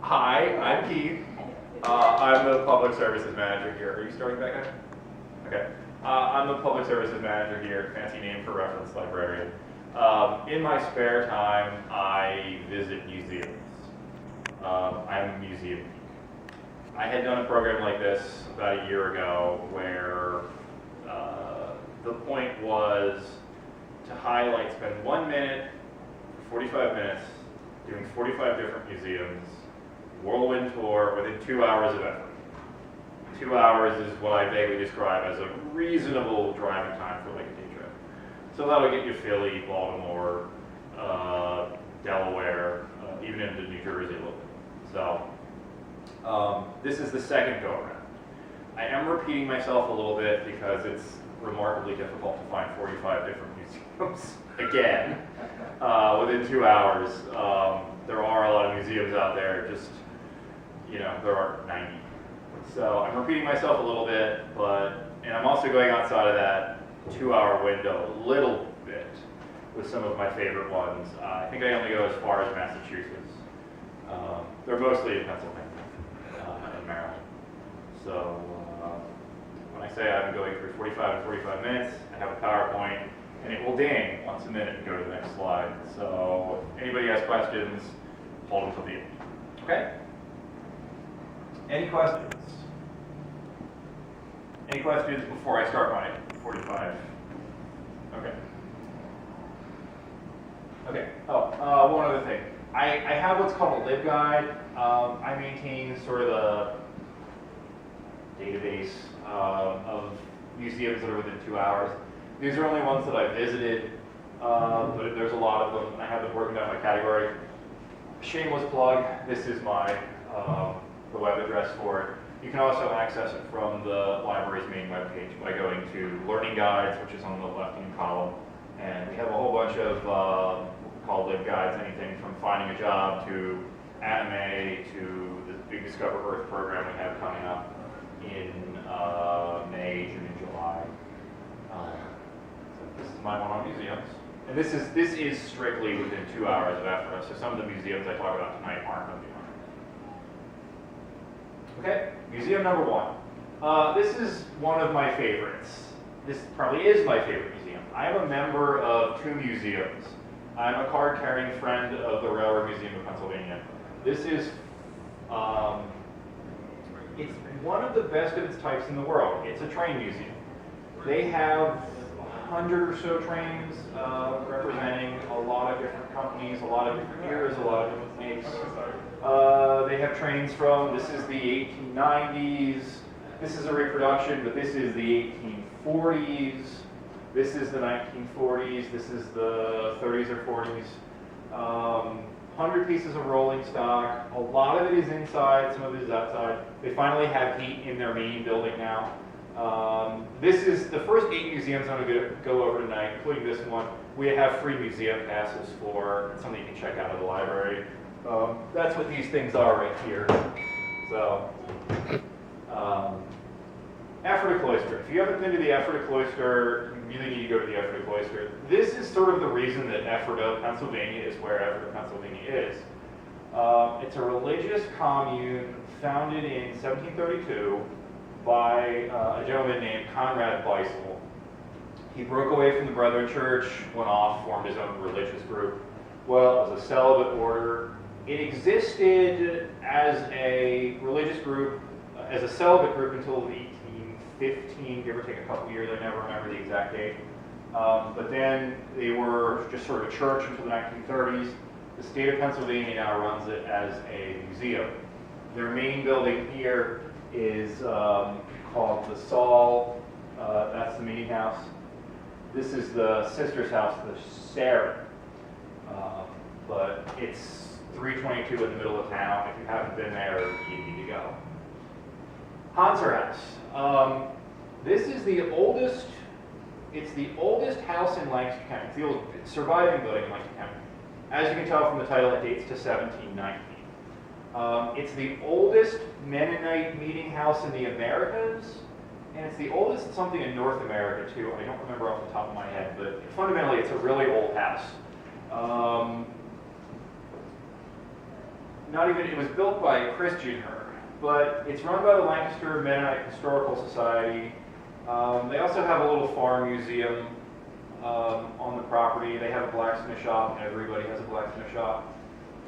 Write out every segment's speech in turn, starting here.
Hi, I'm Keith. I'm the public services manager here. Are you starting back in? Okay. I'm the public services manager here, fancy name for reference librarian. In my spare time, I visit museums. I'm a museum geek. I had done a program like this about a year ago where the point was to highlight, spend 1 minute, 45 minutes, doing 45 different museums, whirlwind tour within 2 hours of effort. 2 hours is what I vaguely describe as a reasonable driving time for like a day trip. So that'll get you Philly, Baltimore, Delaware, even into New Jersey a little bit. So this is the second go around. I am repeating myself a little bit because it's remarkably difficult to find 45 different museums again within 2 hours. There are a lot of museums out there, just, you know, there are 90. So I'm repeating myself a little bit, and I'm also going outside of that 2 hour window a little bit with some of my favorite ones. I think I only go as far as Massachusetts. They're mostly in Pennsylvania and Maryland. So when I say I'm going through 45 to 45 minutes, I have a PowerPoint, and it will ding once a minute and go to the next slide. So if anybody has questions, hold them till the end. Okay? Any questions? Any questions before I start my 45? Okay. Okay. Oh, one other thing. I have what's called a LibGuide. I maintain sort of a database of museums that are within 2 hours. These are only ones that I visited, but there's a lot of them. I have them broken down by category. Shameless plug, this is my the web address for it. You can also access it from the library's main webpage by going to Learning Guides, which is on the left-hand column. And we have a whole bunch of called LibGuides, anything from finding a job to anime to the big Discover Earth program we have coming up in May, June, and July. So this is my one on museums. And this is strictly within 2 hours of Ephrata, so some of the museums I talk about tonight aren't going to be on. Okay, museum number one. This is one of my favorites. This probably is my favorite museum. I am a member of 2 museums. I'm a card-carrying friend of the Railroad Museum of Pennsylvania. This is, it's one of the best of its types in the world. It's a train museum. They have 100 or so trains representing a lot of different companies, a lot of different eras, a lot of different makes. They have trains from, this is the 1890s, this is a reproduction, but this is the 1840s, this is the 1940s, this is the 30s or 40s. 100 pieces of rolling stock, a lot of it is inside, some of it is outside. They finally have heat in their main building now. This is the first 8 museums I'm going to go over tonight, including this one. We have free museum passes for something you can check out of the library. That's what these things are right here. So, Ephrata Cloister. If you haven't been to the Ephrata Cloister, you really need to go to the Ephrata Cloister. This is sort of the reason that Ephrata, Pennsylvania is where Ephrata, Pennsylvania is. It's a religious commune founded in 1732 by a gentleman named Conrad Beissel. He broke away from the Brethren Church, went off, formed his own religious group. Well, it was a celibate order. It existed as a religious group, as a celibate group until 1815, give or take a couple years. I never remember the exact date. But then they were just sort of a church until the 1930s. The state of Pennsylvania now runs it as a museum. Their main building here is called the Saul. That's the meeting house. This is the sister's house, the Sarah. But it's 322 in the middle of town. If you haven't been there, you need to go. Hanser House. This is the oldest, it's the oldest house in Lancaster County. It's the oldest surviving building in Lancaster County. As you can tell from the title, it dates to 1719. It's the oldest Mennonite meeting house in the Americas, and it's the oldest something in North America too. I don't remember off the top of my head, but fundamentally it's a really old house. not even, it was built by Chris Jr., but it's run by the Lancaster Mennonite Historical Society. They also have a little farm museum on the property. They have a blacksmith shop, and everybody has a blacksmith shop.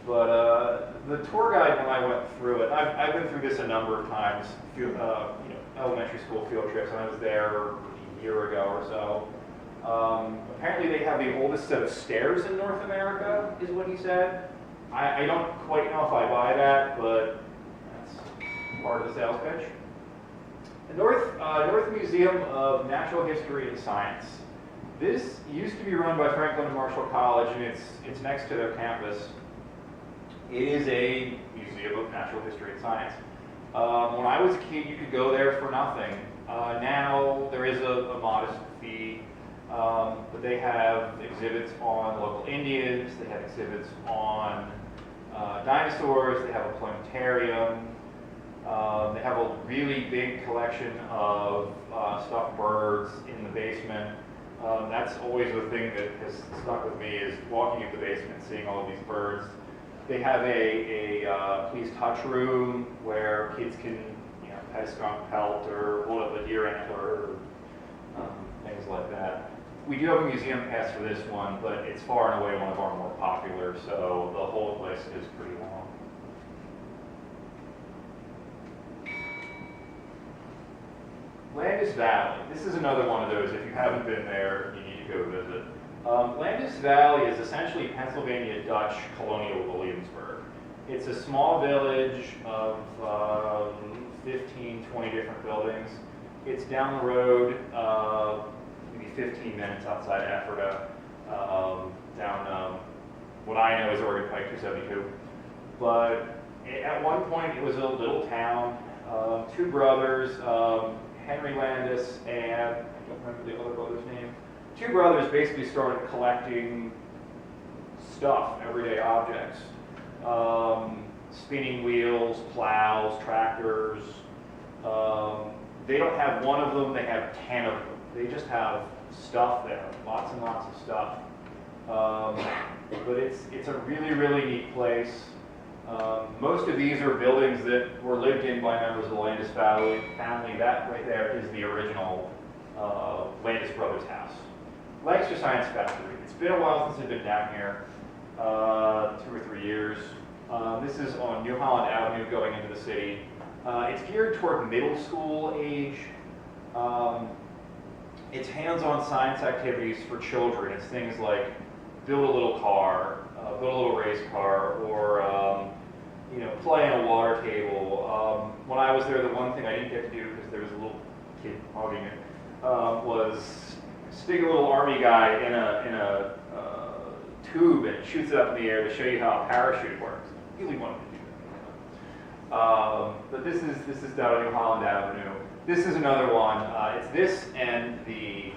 But the tour guide, when I went through it, I've been through this a number of times, elementary school field trips, and I was there a year ago or so. Apparently they have the oldest set of stairs in North America, is what he said. I don't quite know if I buy that, but that's part of the sales pitch. The North Museum of Natural History and Science. This used to be run by Franklin and Marshall College, and it's next to their campus. It is a museum of natural history and science. When I was a kid, you could go there for nothing. Now there is a modest fee, but they have exhibits on local Indians, they have exhibits on dinosaurs, they have a planetarium, they have a really big collection of stuffed birds in the basement. That's always the thing that has stuck with me, is walking in the basement and seeing all of these birds. They have a please touch room where kids can, pet a skunk pelt or hold up a deer antler, or things like that. We do have a museum pass for this one, but it's far and away one of our more popular, so the whole list is pretty long. Landis Valley. This is another one of those, if you haven't been there, you need to go visit. Landis Valley is essentially Pennsylvania Dutch colonial Williamsburg. It's a small village of 15, 20 different buildings. It's down the road, maybe 15 minutes outside Ephrata, down what I know is Oregon Pike 272. But at one point it was a little town. Two brothers, Henry Landis and, I don't remember the other brother's name. Two brothers basically started collecting stuff, everyday objects. Spinning wheels, plows, tractors. They don't have one of them, they have 10 of them. They just have stuff there, lots and lots of stuff. But it's a really, really neat place. Most of these are buildings that were lived in by members of the Landis family. That right there is the original Landis Brothers house. Lancaster Science Factory. It's been a while since I've been down here, 2 or 3 years. This is on New Holland Avenue going into the city. It's geared toward middle school age. It's hands-on science activities for children. It's things like build a little car, build a little race car, or play on a water table. When I was there, the one thing I didn't get to do, because there was a little kid hogging it, was stick a little army guy in a tube and shoots it up in the air to show you how a parachute works. I really wanted to do that. But this is down on New Holland Avenue. This is another one. It's this and the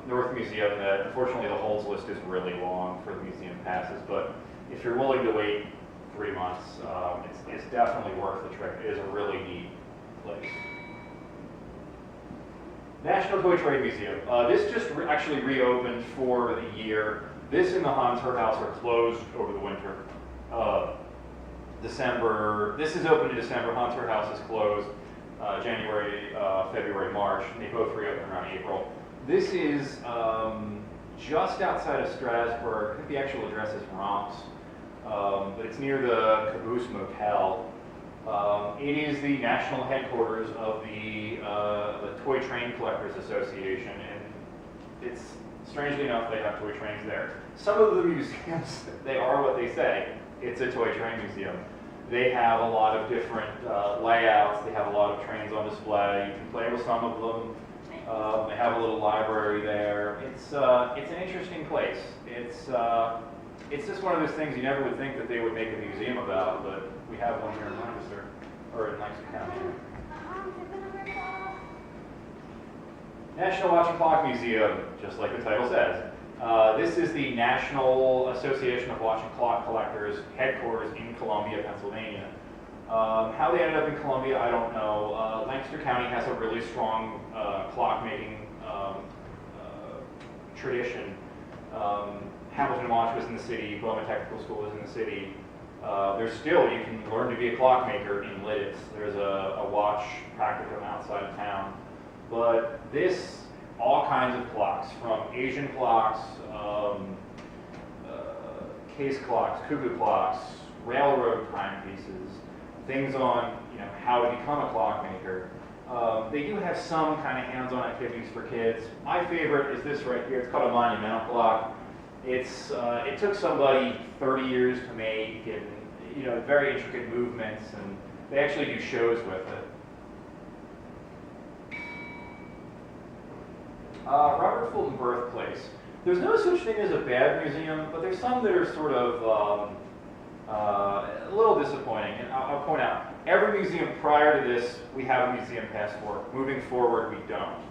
North Museum that, unfortunately, the holds list is really long for the museum passes, but if you're willing to wait 3 months, it's definitely worth the trip. It is a really neat place. National Toy Trade Museum. This just actually reopened for the year. This and the Hans Herr House are closed over the winter. This is open in December. Hans Herr House is closed January, February, March, and they both reopen around April. This is just outside of Strasbourg. I think the actual address is Reims, but it's near the Caboose Motel. It is the national headquarters of the Toy Train Collectors Association, and it's, strangely enough, they have toy trains there. Some of the museums, they are what they say. It's a toy train museum. They have a lot of different layouts. They have a lot of trains on display. You can play with some of them. They have a little library there. It's an interesting place. It's just one of those things you never would think that they would make a museum about, but we have one here in Lancaster, or in Lancaster County. National Watch and Clock Museum, just like the title says. This is the National Association of Watch and Clock Collectors headquarters in Columbia, Pennsylvania. How they ended up in Columbia, I don't know. Lancaster County has a really strong clock-making tradition. Hamilton Watch was in the city, Bowman Technical School was in the city. There's still, you can learn to be a clockmaker in Lidditz. There's a watch practicum outside of town. But this, all kinds of clocks, from Asian clocks, case clocks, cuckoo clocks, railroad timepieces, things on how to become a clockmaker. They do have some kind of hands-on activities for kids. My favorite is this right here. It's called a monumental clock. It took somebody 30 years to make, and very intricate movements, and they actually do shows with it. Robert Fulton Birthplace. There's no such thing as a bad museum, but there's some that are sort of a little disappointing. And I'll point out, every museum prior to this, we have a museum pass for. Moving forward, we don't.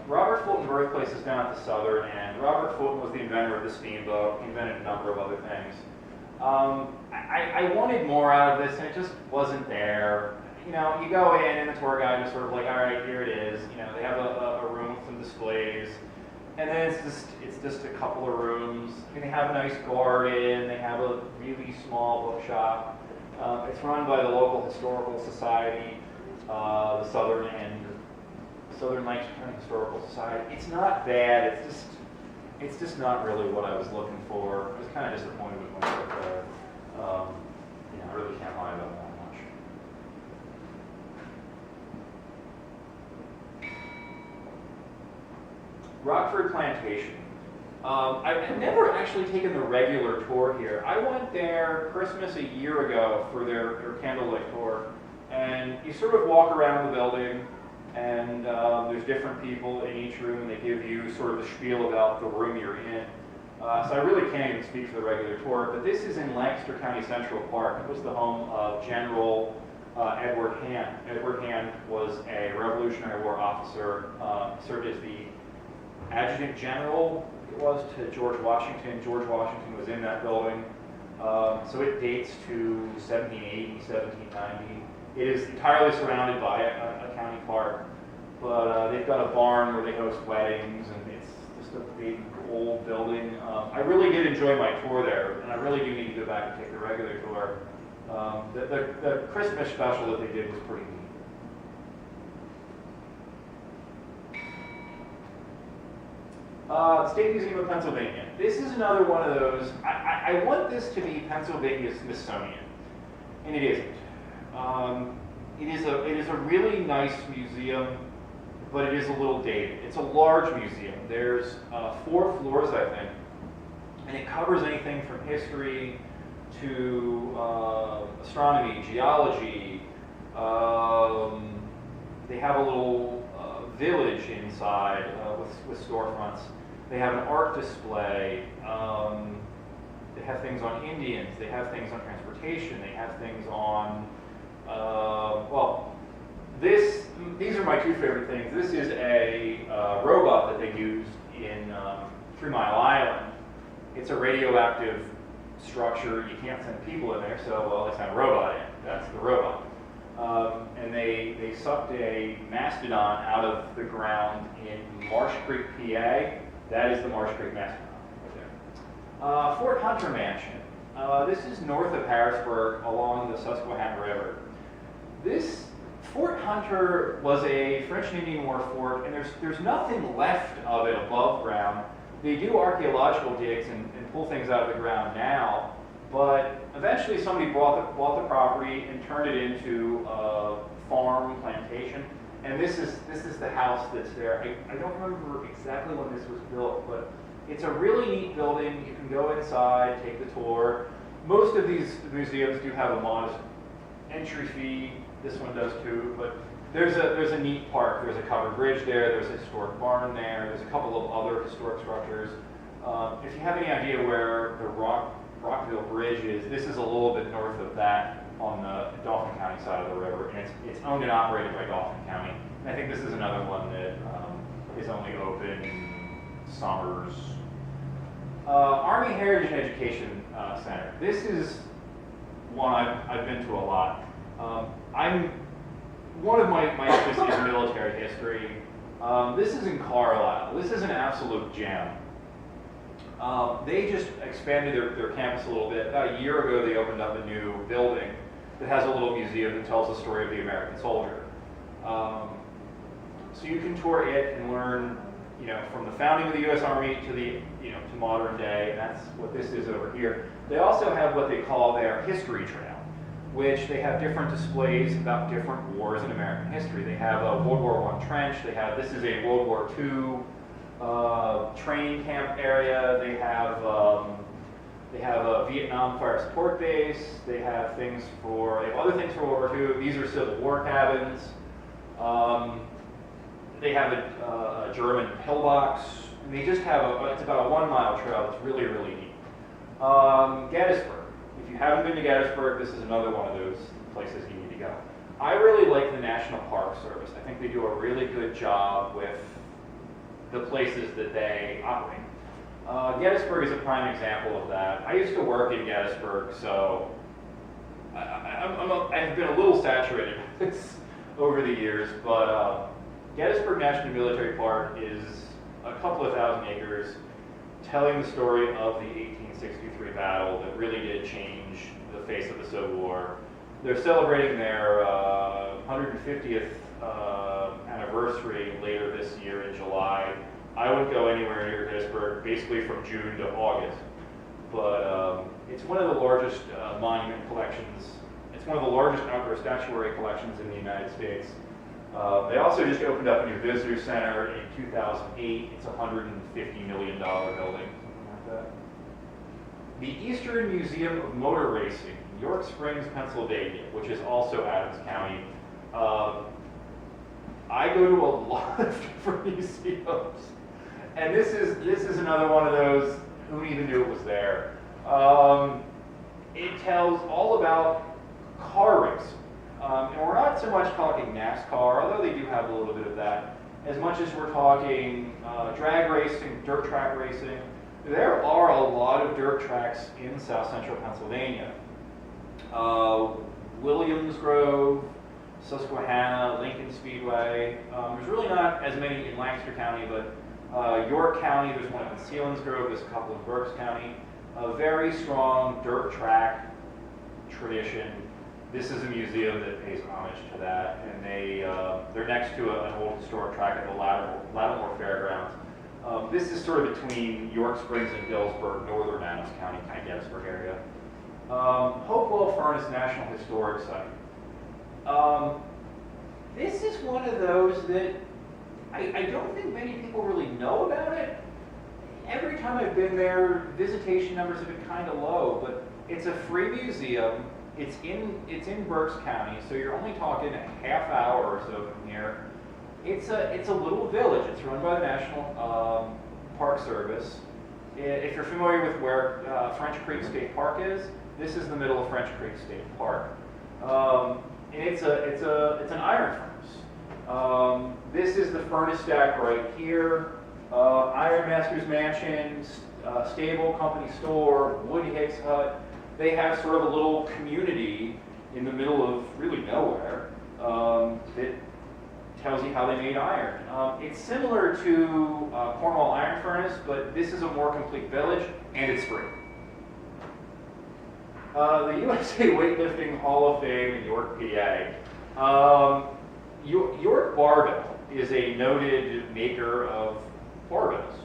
Robert Fulton Birthplace is down at the southern end. Robert Fulton was the inventor of the steamboat. He invented a number of other things. I wanted more out of this, and it just wasn't there. You go in, and the tour guide is sort of like, all right, here it is. They have a room with some displays, and then it's just a couple of rooms. They have a nice garden. They have a really small bookshop. It's run by the local historical society, the Southern Lancaster Historical Society. It's not bad. It's just not really what I was looking for. I was kind of disappointed with my trip there. I really can't lie about that much. Rockford Plantation. I've never actually taken the regular tour here. I went there Christmas a year ago for their candlelight tour, and you sort of walk around the building, and there's different people in each room. They give you sort of the spiel about the room you're in. So I really can't even speak for the regular tour, but this is in Lancaster County Central Park. It was the home of General Edward Hand. Edward Hand was a Revolutionary War officer, served as the adjutant general, it was, to George Washington. George Washington was in that building. So it dates to 1780, 1790. It is entirely surrounded by a county park, but they've got a barn where they host weddings, and it's just a big old building. I really did enjoy my tour there, and I really do need to go back and take the regular tour. The Christmas special that they did was pretty neat. State Museum of Pennsylvania. This is another one of those, I want this to be Pennsylvania Smithsonian, and it isn't. It is a really nice museum, but it is a little dated. It's a large museum. There's 4 floors, I think, and it covers anything from history to astronomy, geology. They have a little village inside with storefronts. They have an art display. They have things on Indians. They have things on transportation. They have things on, these are my 2 favorite things. This is a robot that they used in 3 Mile Island. It's a radioactive structure. You can't send people in there, so, they sent a robot in. That's the robot. And they sucked a mastodon out of the ground in Marsh Creek, PA. That is the Marsh Creek Mastodon right there. Fort Hunter Mansion. This is north of Harrisburg along the Susquehanna River. This Fort Hunter was a French and Indian War fort, and there's nothing left of it above ground. They do archaeological digs and pull things out of the ground now, but eventually somebody bought the property and turned it into a farm plantation. And this is the house that's there. I don't remember exactly when this was built, but it's a really neat building. You can go inside, take the tour. Most of these museums do have a modest entry fee. This one does too, but there's a neat park. There's a covered bridge there. There's a historic barn there. There's a couple of other historic structures. If you have any idea where the Rockville Bridge is, this is a little bit north of that on the Dauphin County side of the river, and it's owned and operated by Dauphin County. And I think this is another one that is only open summers. Army Heritage and Education Center. This is one I've been to a lot. One of my interests is military history. This is in Carlisle. This is an absolute gem. They just expanded their campus a little bit. About a year ago, they opened up a new building that has a little museum that tells the story of the American soldier. So you can tour it and learn, from the founding of the U.S. Army to to modern day, and that's what this is over here. They also have what they call their history trail, which they have different displays about different wars in American history. They have a World War I trench. This is a World War II training camp area. They have a Vietnam fire support base. They have other things for World War II. These are Civil War cabins. They have a German pillbox. And they just have it's about a 1 mile trail. It's really, really neat. Gettysburg. If you haven't been to Gettysburg, this is another one of those places you need to go. I really like the National Park Service. I think they do a really good job with the places that they operate. Gettysburg is a prime example of that. I used to work in Gettysburg, so I've been a little saturated with this over the years, but Gettysburg National Military Park is a couple of thousand acres telling the story of the 1863 battle that really did change the face of the Civil War. They're celebrating their 150th anniversary later this year in July. I wouldn't go anywhere near Gettysburg, basically from June to August. But it's one of the largest monument collections. It's one of the largest outdoor statuary collections in the United States. They also just opened up a new visitor center in 2008. It's a $150 million building, something like that. The Eastern Museum of Motor Racing, York Springs, Pennsylvania, which is also Adams County. I go to a lot of different museums, and this is another one of those. Who even knew it was there? It tells all about car racing. And we're not so much talking NASCAR, although they do have a little bit of that, as much as we're talking drag racing, dirt track racing. There are a lot of dirt tracks in South Central Pennsylvania. Williams Grove, Susquehanna, Lincoln Speedway. There's really not as many in Lancaster County, but York County, there's one up in Selinsgrove, there's a couple in Berks County. A very strong dirt track tradition. This is a museum that pays homage to that, and they're next to an old historic track at the Lattimore Fairgrounds. This is sort of between York Springs and Dillsburg, northern Adams County, kind of Gettysburg area. Hopewell Furnace National Historic Site. This is one of those that I don't think many people really know about it. Every time I've been there, visitation numbers have been kind of low, but it's a free museum. It's in Berks County, so you're only talking a half hour or so from here. It's a little village. It's run by the National Park Service. If you're familiar with where French Creek State Park is, this is the middle of French Creek State Park. And it's an iron furnace. This is the furnace stack right here. Iron Master's Mansion, stable, company store, Wood Hicks Hut. They have sort of a little community in the middle of really nowhere that tells you how they made iron. It's similar to Cornwall Iron Furnace, but this is a more complete village, and it's free. The USA Weightlifting Hall of Fame in York, PA. York Barbell is a noted maker of barbells,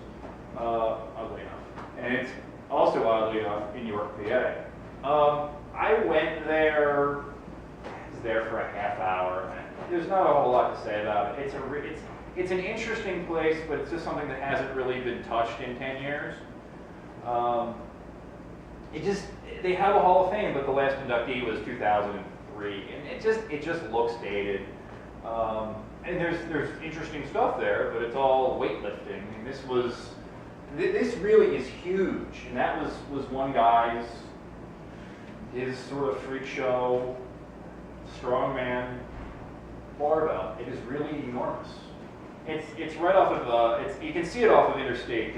oddly enough, and it's also, oddly enough, in York, PA. I went there, I was there for a half hour. There's not a whole lot to say about it. It's an interesting place, but it's just something that hasn't really been touched in 10 years. They have a Hall of Fame, but the last inductee was 2003, and it just looks dated. And there's interesting stuff there, but it's all weightlifting. And this really is huge, and that was one guy's his sort of freak show strongman barbell. It is really enormous. It's right off of you can see it off of Interstate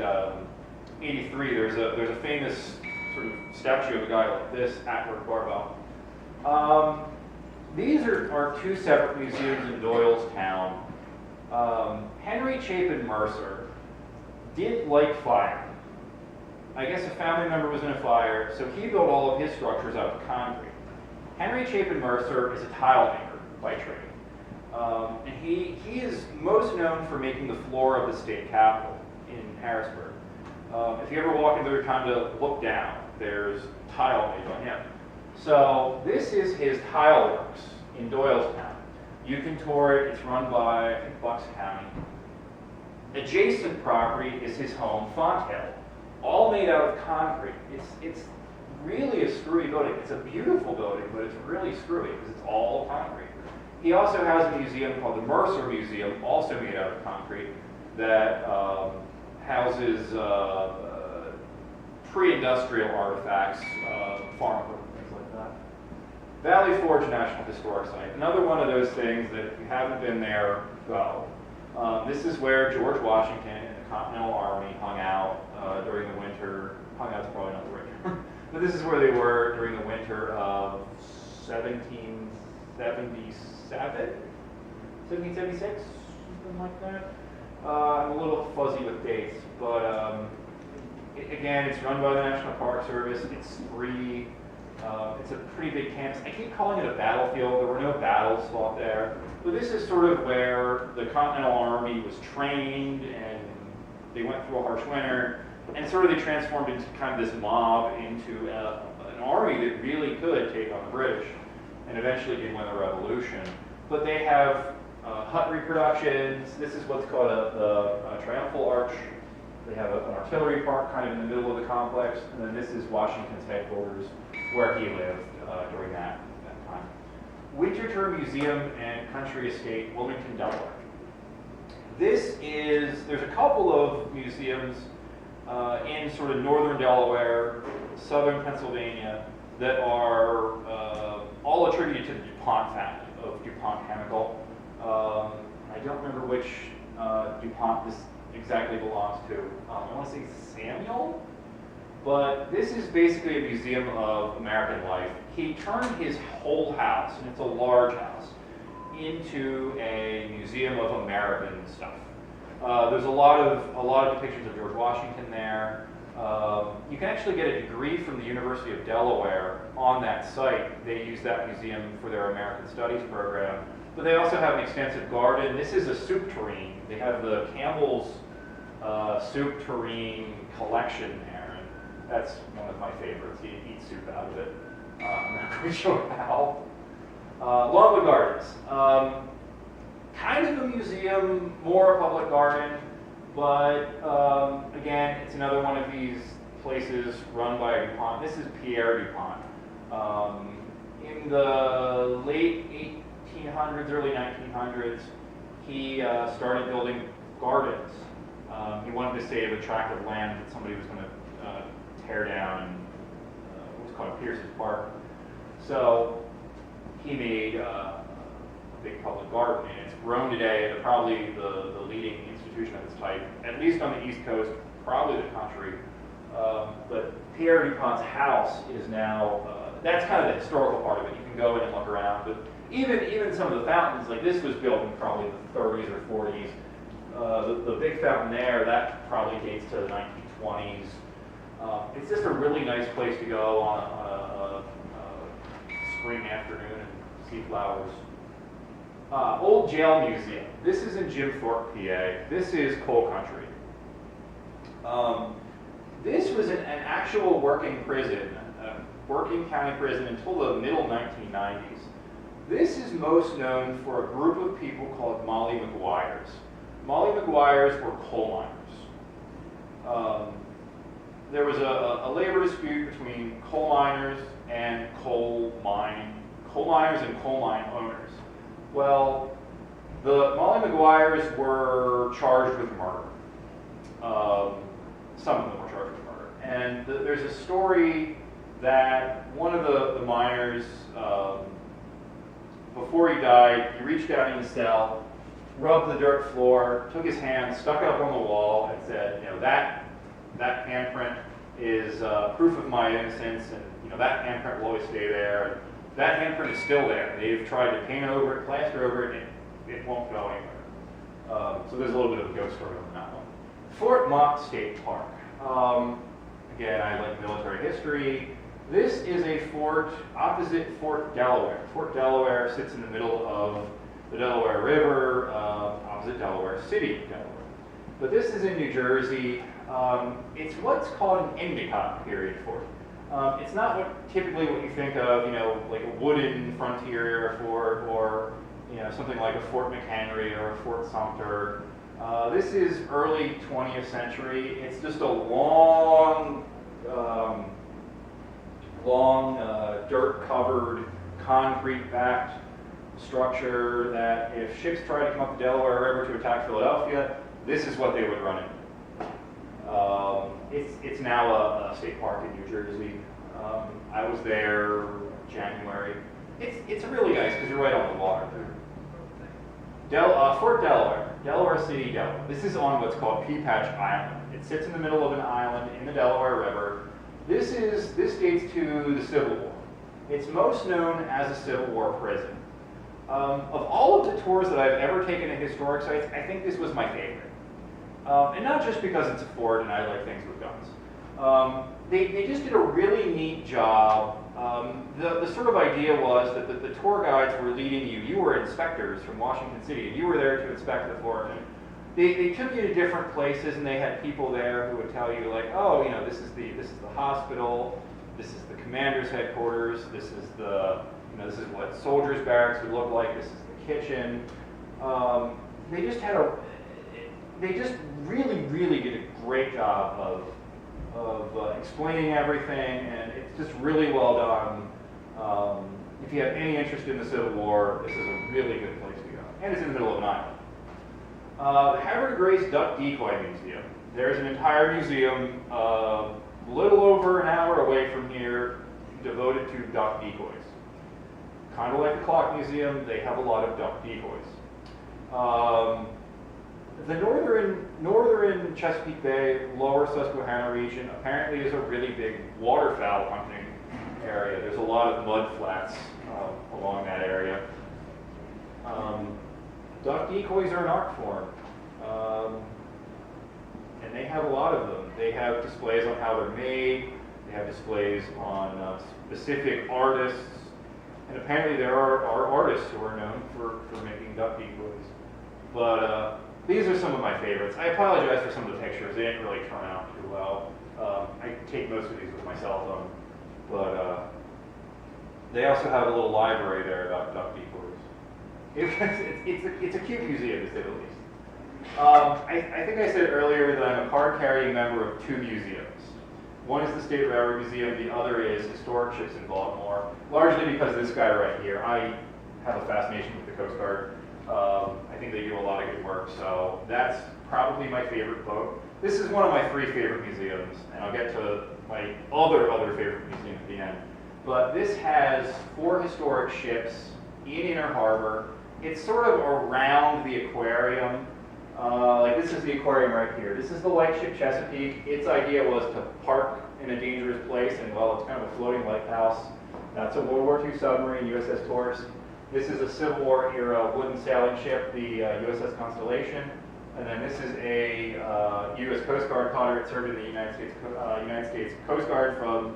83. There's a famous sort of statue of a guy like this at York Barbell. These are two separate museums in Doylestown. Henry Chapin Mercer did like fire. I guess a family member was in a fire, so he built all of his structures out of concrete. Henry Chapin Mercer is a tile maker by trade. And he is most known for making the floor of the state capitol in Harrisburg. If you ever walk into the kind of look down, there's tile made on him. So this is his tile works in Doylestown. You can tour it. It's run by, I think, Bucks County. Adjacent property is his home, Fonthill, all made out of concrete. It's really a screwy building. It's a beautiful building, but it's really screwy because it's all concrete. He also has a museum called the Mercer Museum, also made out of concrete, that houses pre-industrial artifacts, farm equipment, things like that. Valley Forge National Historic Site, another one of those things that if you haven't been there, go. This is where George Washington and the Continental Army hung out during the winter. Hung out's probably not the right term, but this is where they were during the winter of 1776, something like that. I'm a little fuzzy with dates, but again, it's run by the National Park Service. It's free. It's a pretty big campus. I keep calling it a battlefield. There were no battles fought there. But this is sort of where the Continental Army was trained, and they went through a harsh winter, and sort of they transformed into kind of this mob into an army that really could take on the British, and eventually did win the Revolution. But they have hut reproductions. This is what's called a triumphal arch. They have an artillery park kind of in the middle of the complex, and then this is Washington's headquarters, where he lived during that time. Winterthur Museum and Country Estate, Wilmington, Delaware. There's a couple of museums in sort of northern Delaware, southern Pennsylvania, that are all attributed to the DuPont family of DuPont Chemical. I don't remember which DuPont this exactly belongs to. I want to say Samuel, but this is basically a museum of American life. He turned his whole house, and it's a large house, into a museum of American stuff. There's a lot of depictions of George Washington there. You can actually get a degree from the University of Delaware on that site. They use that museum for their American Studies program. But they also have an extensive garden. This is a soup tureen. They have the Campbell's soup tureen collection there. And that's one of my favorites. You eat soup out of it. I'm not quite sure how. Longwood Gardens. Kind of a museum, more a public garden, but again, it's another one of these places run by a DuPont. This is Pierre DuPont. In the late 1800s, early 1900s, he started building gardens. He wanted to save a tract of land that somebody was going to tear down in what's called Pierce's Park. So he made a big public garden, and it's grown today into probably the leading institution of its type, at least on the East Coast, probably the country. But Pierre DuPont's house is now, that's kind of the historical part of it. You can go in and look around, but even some of the fountains, like this was built in probably the 30s or 40s. The big fountain there, that probably dates to the 1920s. It's just a really nice place to go on a spring afternoon and see flowers. Old Jail Museum. This is in Jim Thorpe, PA. This is coal country. This was an actual working prison, working county prison until the middle 1990s. This is most known for a group of people called Molly Maguires. Molly Maguires were coal miners. There was a labor dispute between coal miners and coal miners and coal mine owners. Well, the Molly Maguires were charged with murder. Some of them were charged with murder. And there's a story that one of the miners, before he died, he reached down in his cell, rubbed the dirt floor, took his hand, stuck it up on the wall, and said, that handprint is proof of my innocence, and that handprint will always stay there. And that handprint is still there. They've tried to paint over it, plaster over it, and it won't go anywhere. So there's a little bit of a ghost story on that one. Fort Mott State Park. Again, I like military history. This is a fort opposite Fort Delaware. Fort Delaware sits in the middle of the Delaware River, opposite Delaware City, Delaware. But this is in New Jersey. It's what's called an Endicott period fort. It's not typically what you think of, like a wooden frontier era fort, or something like a Fort McHenry or a Fort Sumter. This is early 20th century. It's just a long dirt-covered, concrete-backed structure that if ships tried to come up the Delaware River to attack Philadelphia, this is what they would run into. It's now a state park in New Jersey. I was there January. It's really nice because you're right on the water. Fort Delaware, Delaware City, Delaware. This is on what's called Pea Patch Island. It sits in the middle of an island in the Delaware River. This dates to the Civil War. It's most known as a Civil War prison. Of all of the tours that I've ever taken at historic sites, I think this was my favorite. And not just because it's a fort and I like things with guns. They just did a really neat job. The sort of idea was that the tour guides were leading you. You were inspectors from Washington City, and you were there to inspect the fort. And they took you to different places, and they had people there who would tell you, like, oh, this is the hospital, this is the commander's headquarters, this is this is what soldiers' barracks would look like, this is the kitchen. They just really did a great job of explaining everything, and it's just really well done. If you have any interest in the Civil War, this is a really good place to go. And it's in the middle of an island. The Havre de Grace Duck Decoy Museum. There's an entire museum a little over an hour away from here devoted to duck decoys. Kind of like the Clock Museum, they have a lot of duck decoys. The northern Chesapeake Bay, lower Susquehanna region apparently is a really big waterfowl hunting area. There's a lot of mud flats along that area. Duck decoys are an art form, and they have a lot of them. They have displays on how they're made. They have displays on specific artists, and apparently there are artists who are known for making duck decoys. But these are some of my favorites. I apologize for some of the pictures. They didn't really turn out too well. I take most of these with my cell phone. But they also have a little library there about duck decoys. It's a cute museum, to say the least. I think I said earlier that I'm a card-carrying member of two museums. One is the State Railroad Museum. The other is Historic Ships in Baltimore, largely because this guy right here. I have a fascination with the Coast Guard. I think they do a lot of good work, so that's probably my favorite boat. This is one of my three favorite museums, and I'll get to my other favorite museum at the end. But this has 4 historic ships in Inner Harbor. It's sort of around the aquarium. Like this is the aquarium right here. This is the lightship Chesapeake. Its idea was to park in a dangerous place, and well, it's kind of a floating lighthouse. That's a World War II submarine, USS Torres. This is a Civil War era wooden sailing ship, the USS Constellation. And then this is a U.S. Coast Guard cutter. It served in the United States Coast Guard from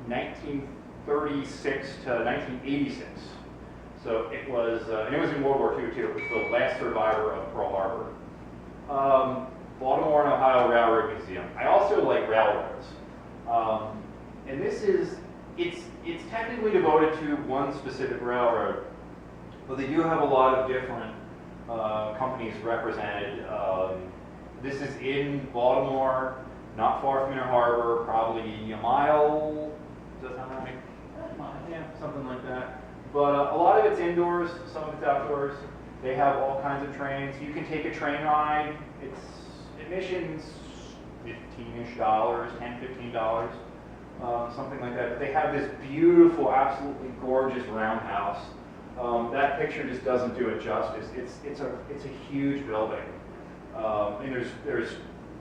1936 to 1986. So it was, and it was in World War II too. It was the last survivor of Pearl Harbor. Baltimore and Ohio Railroad Museum. I also like railroads. And this is, it's technically devoted to one specific railroad, but they do have a lot of different companies represented. This is in Baltimore, not far from Inner Harbor, probably a mile, does that sound right? Yeah, something like that. But a lot of it's indoors, some of it's outdoors. They have all kinds of trains. You can take a train ride. It's admissions $15-ish, $10, $15, something like that. But they have this beautiful, absolutely gorgeous roundhouse. That picture just doesn't do it justice. It's a huge building. And there's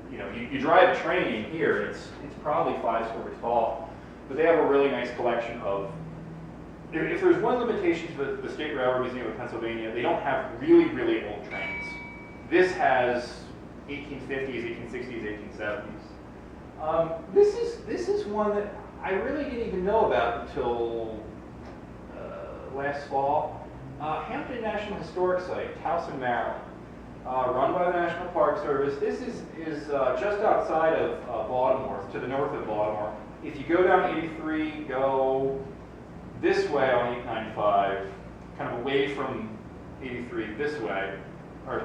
you drive a train in here. It's probably 5 stories tall. But they have a really nice collection of. If there's one limitation to the State Railroad Museum of Pennsylvania, they don't have really old trains. This has 1850s, 1860s, 1870s. This is one that I really didn't even know about until last fall. Hampton National Historic Site, Towson, Maryland, run by the National Park Service. This is just outside of Baltimore, to the north of Baltimore. If you go down 83, go this way on 895, kind of away from 83 this way, or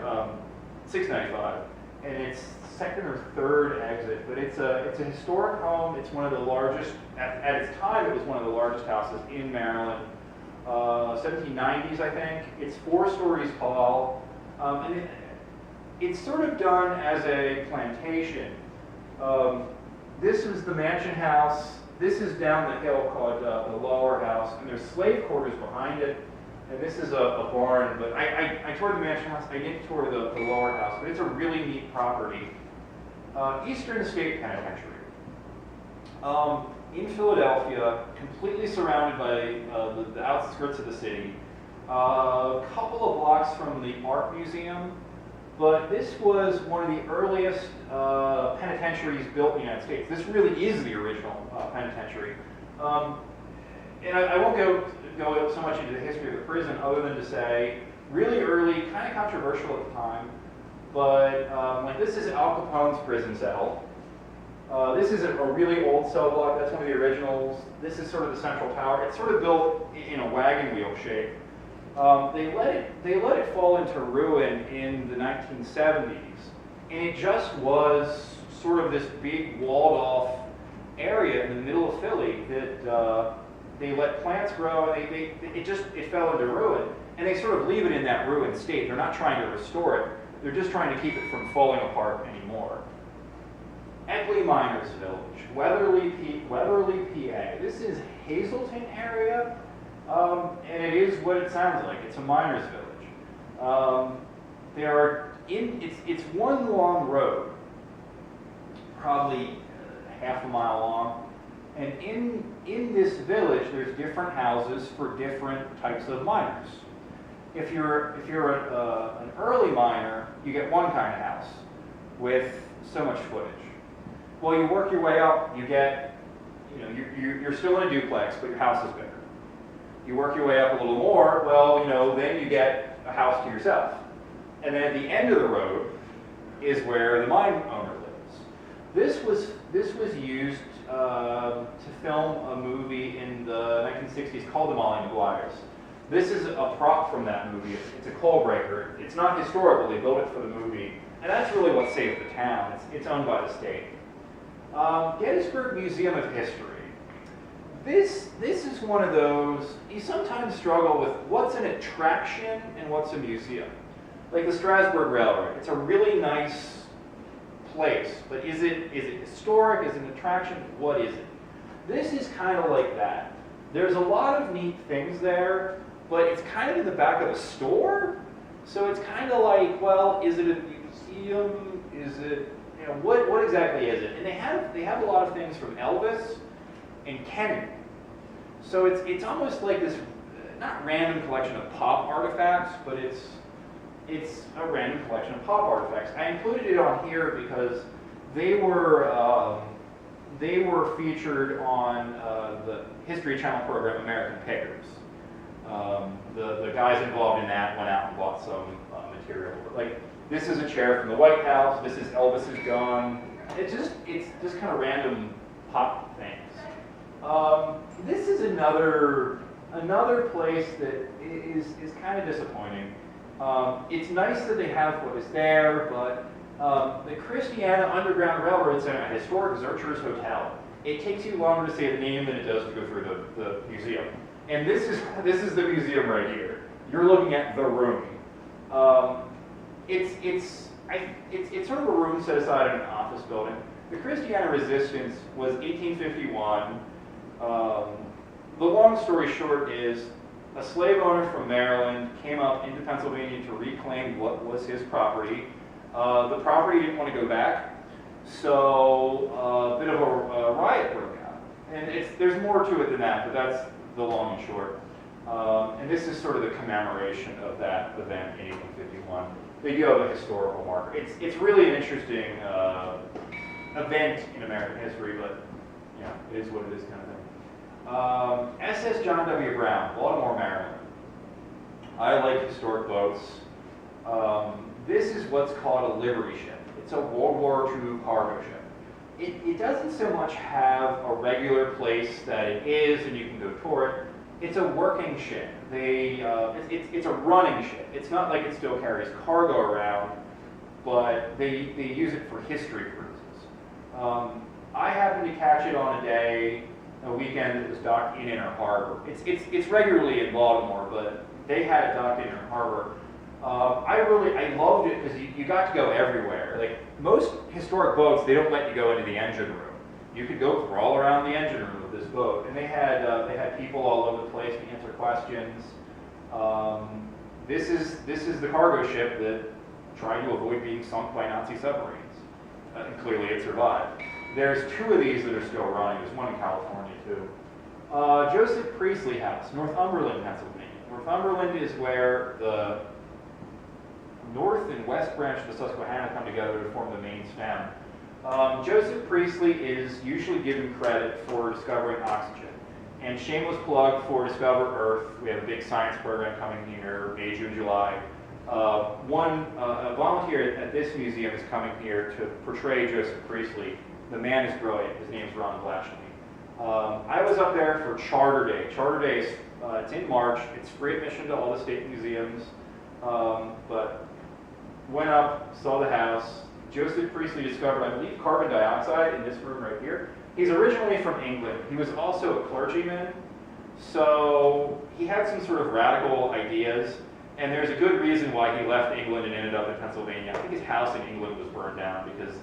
695, and it's second or third exit, but it's a historic home. It's one of the largest, at its time it was one of the largest houses in Maryland, 1790s I think. It's 4 stories tall, and it's sort of done as a plantation. This is the mansion house. This is down the hill called the lower house, and there's slave quarters behind it. And this is a barn, but I toured the mansion house. I didn't tour the lower house, but it's a really neat property. Eastern State Penitentiary. In Philadelphia, completely surrounded by the outskirts of the city. A couple of blocks from the Art Museum, but this was one of the earliest penitentiaries built in the United States. This really is the original penitentiary. And I won't go so much into the history of the prison other than to say, really early, kind of controversial at the time, but like this is Al Capone's prison cell. This is a really old cell block. That's one of the originals. This is sort of the central tower. It's sort of built in a wagon wheel shape. They let it fall into ruin in the 1970s, and it just was sort of this big walled-off area in the middle of Philly that they let plants grow, and it fell into ruin, and they sort of leave it in that ruined state. They're not trying to restore it. They're just trying to keep it from falling apart anymore. Egley Miners Village, Weatherly, PA. This is Hazleton area, and it is what it sounds like. It's a miners' village. It's one long road, probably half a mile long, and in this village, there's different houses for different types of miners. If you're an early miner, you get one kind of house with so much footage. Well, you work your way up, you get, you're still in a duplex, but your house is bigger. You work your way up a little more, well, then you get a house to yourself. And then at the end of the road is where the mine owner lives. This was used to film a movie in the 1960s called The Molly Maguires. This is a prop from that movie. It's a coal breaker. It's not historical. They built it for the movie. And that's really what saved the town. It's owned by the state. Gettysburg Museum of History. This is one of those, you sometimes struggle with what's an attraction and what's a museum. Like the Strasburg Railroad. It's a really nice place, but is it historic? Is it an attraction? What is it? This is kind of like that. There's a lot of neat things there, but it's kind of in the back of a store. So it's kind of like, well, is it a museum? Is it, what exactly is it? And they have a lot of things from Elvis and Kennedy. So it's almost like this, not random collection of pop artifacts, but it's a random collection of pop artifacts. I included it on here because they were featured on the History Channel program American Pickers. The guys involved in that went out and bought some material. Like, this is a chair from the White House. This is Elvis's gun. It's just kind of random pop things. This is another place that is kind of disappointing. It's nice that they have what is there, but the Christiana Underground Railroad Center, a historic Zurcher's Hotel. It takes you longer to say the name than it does to go through the museum. And this is the museum right here. You're looking at the room. It's sort of a room set aside in an office building. The Christiana Resistance was 1851. The long story short is a slave owner from Maryland came up into Pennsylvania to reclaim what was his property. The property didn't want to go back, so a bit of a riot broke out. And there's more to it than that, but that's the long and short. And this is sort of the commemoration of that event in 1851. They do have a historical marker. It's really an interesting event in American history, but yeah, it is what it is kind of thing. SS John W. Brown, Baltimore, Maryland. I like historic boats. This is what's called a livery ship. It's a World War II cargo ship. It doesn't so much have a regular place that it is and you can go tour it. It's a working ship. It's a running ship. It's not like it still carries cargo around, but they use it for history cruises. I happened to catch it on a weekend that was docked in Inner Harbor. It's regularly in Baltimore, but they had it docked in Inner Harbor. I loved it because you got to go everywhere. Like most historic boats, they don't let you go into the engine room. You could go crawl around the engine room of this boat, and they had people all over the place to answer questions. This is the cargo ship that tried to avoid being sunk by Nazi submarines, and clearly it survived. There's 2 of these that are still running. There's one in California too. Joseph Priestley House, Northumberland, Pennsylvania. Northumberland is where the north and west branch of the Susquehanna come together to form the main stem. Joseph Priestley is usually given credit for discovering oxygen. And shameless plug for Discover Earth. We have a big science program coming here, May, June, July. A volunteer at this museum is coming here to portray Joseph Priestley. The man is brilliant. His name's Ron Blashley. I was up there for Charter Day. Charter Day is it's in March. It's free admission to all the state museums. But went up, saw the house. Joseph Priestley discovered, I believe, carbon dioxide in this room right here. He's originally from England. He was also a clergyman, so he had some sort of radical ideas, and there's a good reason why he left England and ended up in Pennsylvania. I think his house in England was burned down because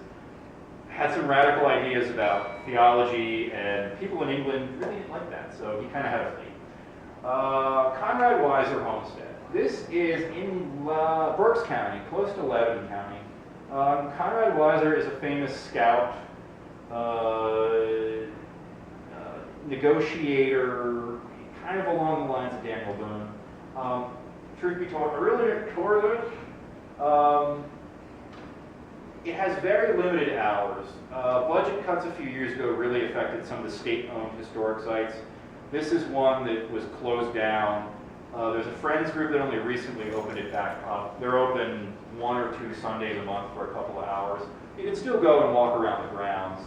he had some radical ideas about theology, and people in England really didn't like that, so he kind of had a fleet. Conrad Weiser Homestead. This is in Berks County, close to Lebanon County. Conrad Weiser is a famous scout, negotiator, kind of along the lines of Daniel Boone. Truth be told, I really didn't tour this. It has very limited hours. Budget cuts a few years ago really affected some of the state-owned historic sites. This is one that was closed down. There's a friends group that only recently opened it back up. They're open 1 or 2 Sundays a month for a couple of hours. You can still go and walk around the grounds.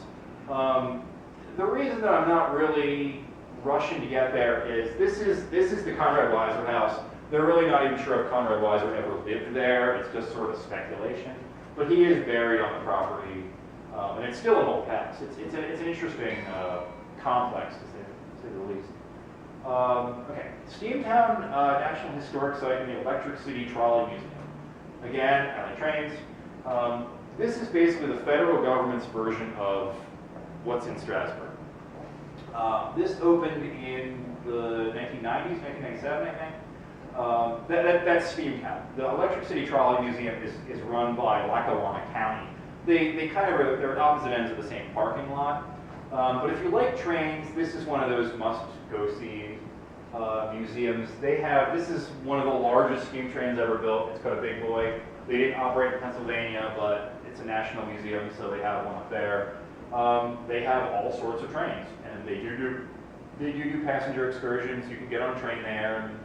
The reason that I'm not really rushing to get there is this is the Conrad Weiser house. They're really not even sure if Conrad Weiser ever lived there. It's just sort of speculation. But he is buried on the property, and it's still an old house. It's an interesting complex, to say the least. Okay, Steamtown National Historic Site and the Electric City Trolley Museum. Again, I like trains. This is basically the federal government's version of what's in Strasbourg. This opened in the 1990s, 1997, I think. That's Steamtown. The Electric City Trolley Museum is run by Lackawanna County. They kind of they're at opposite ends of the same parking lot. But if you like trains, this is one of those must-go-see museums. This is one of the largest steam trains ever built. It's got a big boy. They didn't operate in Pennsylvania, but it's a national museum, so they have one up there. They have all sorts of trains, and they do passenger excursions. You can get on a train there and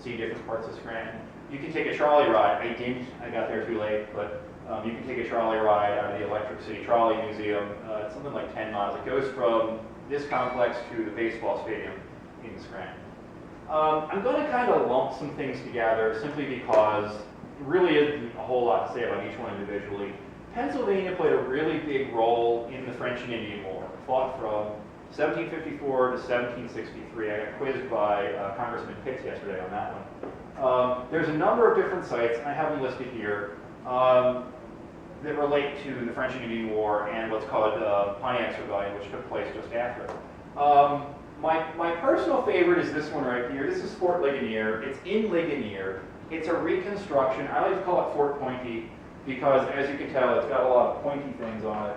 see different parts of Scranton. You can take a trolley ride. I didn't. I got there too late, but you can take a trolley ride out of the Electric City Trolley Museum. It's something like 10 miles. It goes from this complex to the baseball stadium in Scranton. I'm going to kind of lump some things together simply because there really isn't a whole lot to say about each one individually. Pennsylvania played a really big role in the French and Indian War. It fought from 1754 to 1763. I got quizzed by Congressman Pitts yesterday on that one. There's a number of different sites, I have them listed here, that relate to the French and Indian War and what's called Pontiac's Rebellion, which took place just after it. My personal favorite is this one right here. This is Fort Ligonier. It's in Ligonier. It's a reconstruction. I like to call it Fort Pointy because, as you can tell, it's got a lot of pointy things on it.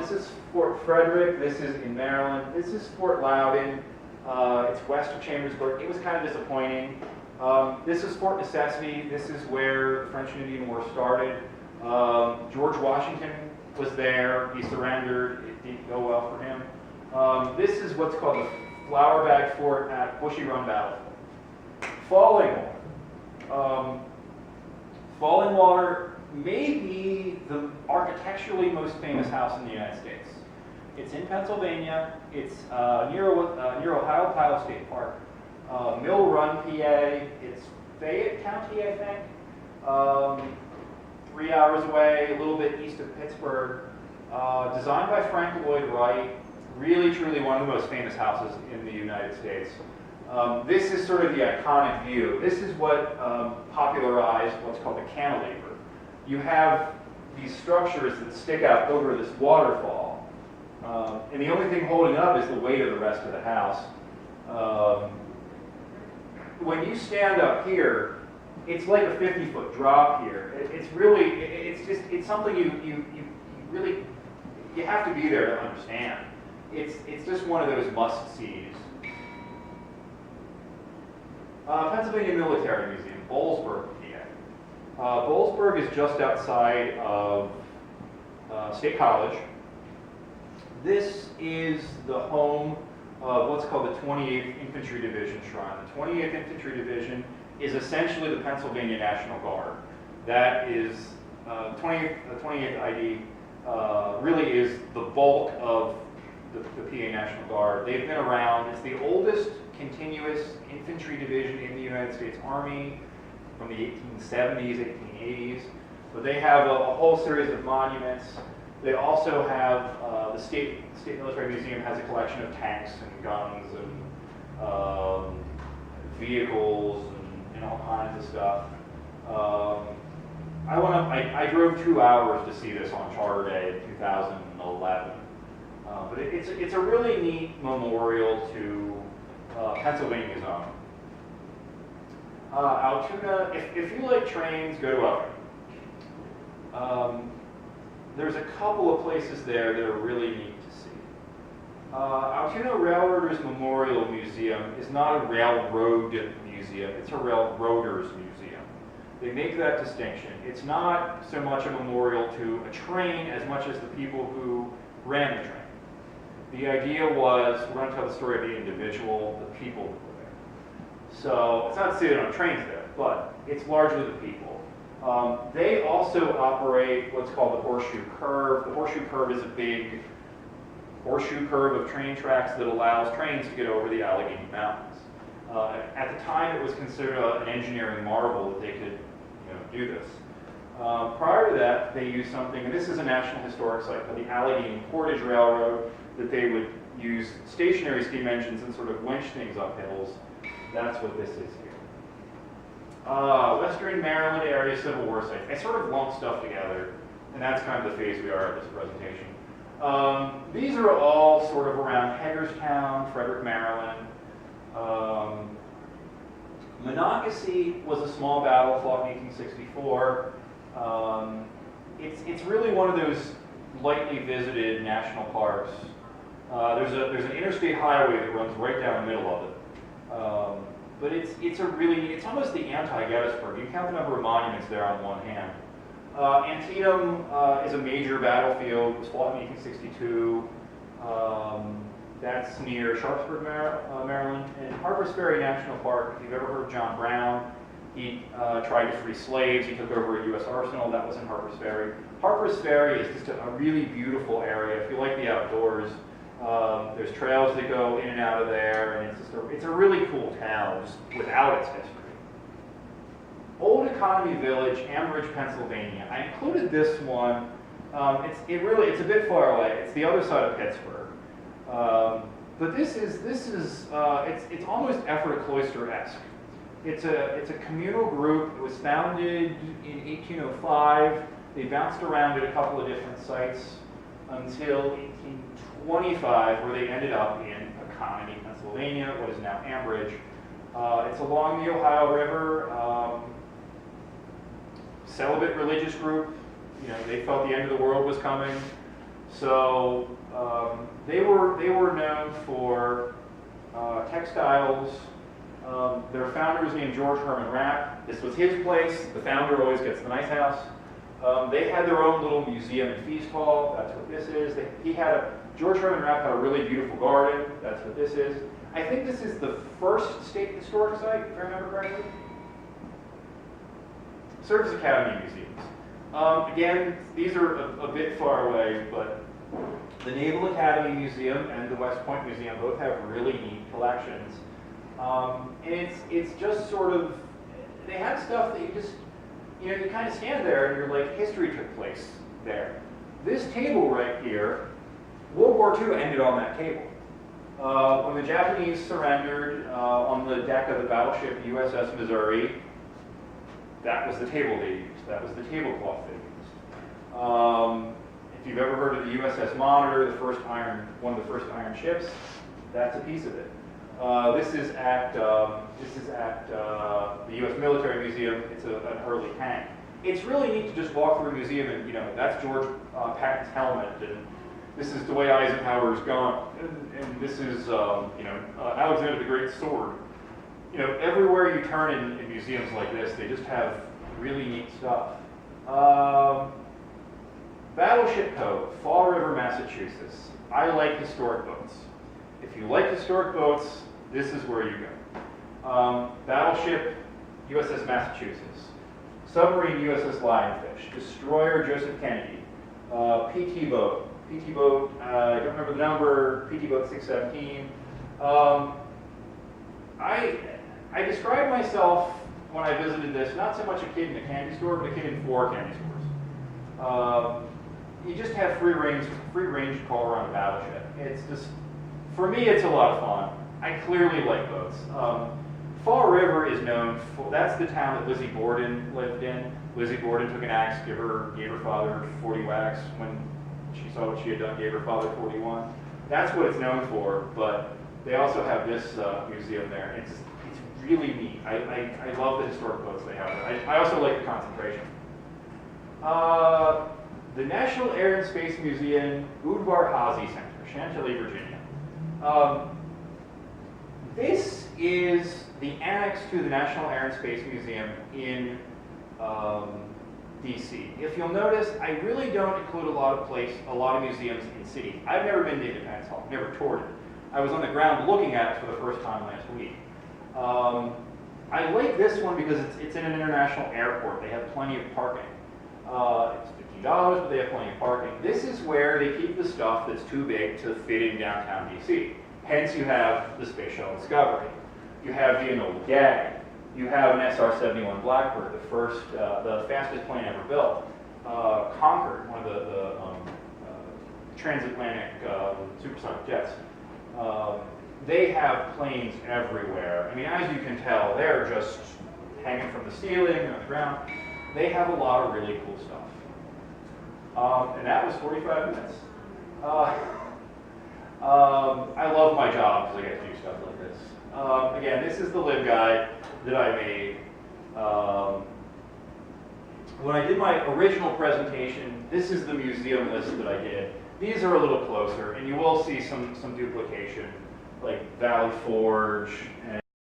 This is Fort Frederick. This is in Maryland. This is Fort Loudon. It's west of Chambersburg. It was kind of disappointing. This is Fort Necessity. This is where the French and Indian War started. George Washington was there. He surrendered. It didn't go well for him. This is what's called the Flour Bag Fort at Bushy Run Battlefield. Falling Water may be the architecturally most famous house in the United States. It's in Pennsylvania. It's near Ohio Pile State Park. Mill Run, PA. It's Fayette County, I think. 3 hours away, a little bit east of Pittsburgh. Designed by Frank Lloyd Wright. Really, truly one of the most famous houses in the United States. This is sort of the iconic view. This is what popularized what's called the cantilever. You have these structures that stick out over this waterfall, and the only thing holding up is the weight of the rest of the house. When you stand up here, it's like a 50-foot drop here. It's really, it's something you really, you have to be there to understand. It's just one of those must-sees. Pennsylvania Military Museum, Boalsburg, PA. Boalsburg is just outside of State College. This is the home of what's called the 28th Infantry Division Shrine. The 28th Infantry Division is essentially the Pennsylvania National Guard. That is, 28th ID really is the bulk of the PA National Guard. They've been around. It's the oldest continuous infantry division in the United States Army from the 1870s, 1880s. But they have a whole series of monuments. They also have, the State Military Museum has a collection of tanks and guns and vehicles and all kinds of stuff. I drove 2 hours to see this on Charter Day in 2011. But it's a really neat memorial to Pennsylvania's own. Altoona, if you like trains, go to Altoona. There's a couple of places there that are really neat to see. Altoona Railroaders Memorial Museum is not a railroad museum, it's a railroaders museum. They make that distinction. It's not so much a memorial to a train as much as the people who ran the train. The idea was, we're going to tell the story of the individual, the people who were there. So, it's not to say there are no trains there, but it's largely the people. They also operate what's called the Horseshoe Curve. The Horseshoe Curve is a big horseshoe curve of train tracks that allows trains to get over the Allegheny Mountains. At the time, it was considered an engineering marvel that they could do this. Prior to that, they used something, and this is a National Historic Site, called the Allegheny Portage Railroad, that they would use stationary steam engines and sort of winch things up hills. That's what this is here. Western Maryland area Civil War site. I sort of lump stuff together, and that's kind of the phase we are at this presentation. These are all sort of around Hagerstown, Frederick, Maryland. Monocacy was a small battle fought in 1864. It's really one of those lightly visited national parks. There's an interstate highway that runs right down the middle of it. But it's almost the anti-Gettysburg. You count the number of monuments there on one hand. Antietam is a major battlefield. It was fought in 1862. That's near Sharpsburg, Maryland. And Harper's Ferry National Park, if you've ever heard of John Brown, he tried to free slaves. He took over a U.S. arsenal. That was in Harper's Ferry. Harper's Ferry is just a really beautiful area. If you like the outdoors, there's trails that go in and out of there, and it's a really cool town, just without its history. Old Economy Village, Ambridge, Pennsylvania. I included this one. It's a bit far away. It's the other side of Pittsburgh. But it's almost Ephrata Cloister-esque. It's a communal group. It was founded in 1805. They bounced around at a couple of different sites until 1825, where they ended up in Economy, Pennsylvania, what is now Ambridge. It's along the Ohio River. Celibate religious group. They felt the end of the world was coming. So they were known for textiles. Their founder was named George Herman Rapp. This was his place. The founder always gets the nice house. They had their own little museum and feast hall. That's what this is. George Herman Rapp had a really beautiful garden. That's what this is. I think this is the first state historic site, if I remember correctly. Service Academy Museums. Again, these are a bit far away, but the Naval Academy Museum and the West Point Museum both have really neat collections. And it's just sort of, they have stuff that you kind of stand there and you're like, history took place there. This table right here, World War II ended on that table. When the Japanese surrendered on the deck of the battleship USS Missouri, that was the table they used. That was the tablecloth they used. If you've ever heard of the USS Monitor, one of the first iron ships, that's a piece of it. This is at the U.S. Military Museum. It's an Hurley tank. It's really neat to just walk through a museum and that's George Patton's helmet, and this is Dwight Eisenhower's gun, and this is Alexander the Great's sword. Everywhere you turn in museums like this, they just have really neat stuff. Battleship Cove, Fall River, Massachusetts. I like historic boats. If you like historic boats, this is where you go. Battleship, USS Massachusetts. Submarine, USS Lionfish. Destroyer, Joseph Kennedy. PT boat. PT boat, I don't remember the number, PT boat 617. I described myself when I visited this, not so much a kid in a candy store, but a kid in 4 candy stores. You just have free range to call around a battleship. It's just, for me, it's a lot of fun. I clearly like boats. Fall River is known for, that's the town that Lizzie Borden lived in. Lizzie Borden took an axe, gave her father 40 whacks when she saw what she had done, gave her father 41. That's what it's known for, but they also have this museum there. It's really neat. I love the historic boats they have. I also like the concentration. The National Air and Space Museum, Udvar Hazy Center, Chantilly, Virginia. This is the annex to the National Air and Space Museum in DC. If you'll notice, I really don't include a lot of museums in cities. I've never been to Independence Hall, never toured it. I was on the ground looking at it for the first time last week. I like this one because it's in an international airport. They have plenty of parking. It's $50, but they have plenty of parking. This is where they keep the stuff that's too big to fit in downtown DC. Hence, you have the Space Shuttle Discovery. You have the Enola Gay. You have an SR-71 Blackbird, the fastest plane ever built. Concorde, one of the transatlantic supersonic jets. They have planes everywhere. I mean, as you can tell, they're just hanging from the ceiling, on the ground. They have a lot of really cool stuff. And that was 45 minutes. I love my job because I get to do stuff like this. Again, this is the LibGuide that I made. When I did my original presentation, this is the museum list that I did. These are a little closer, and you will see some duplication, like Valley Forge and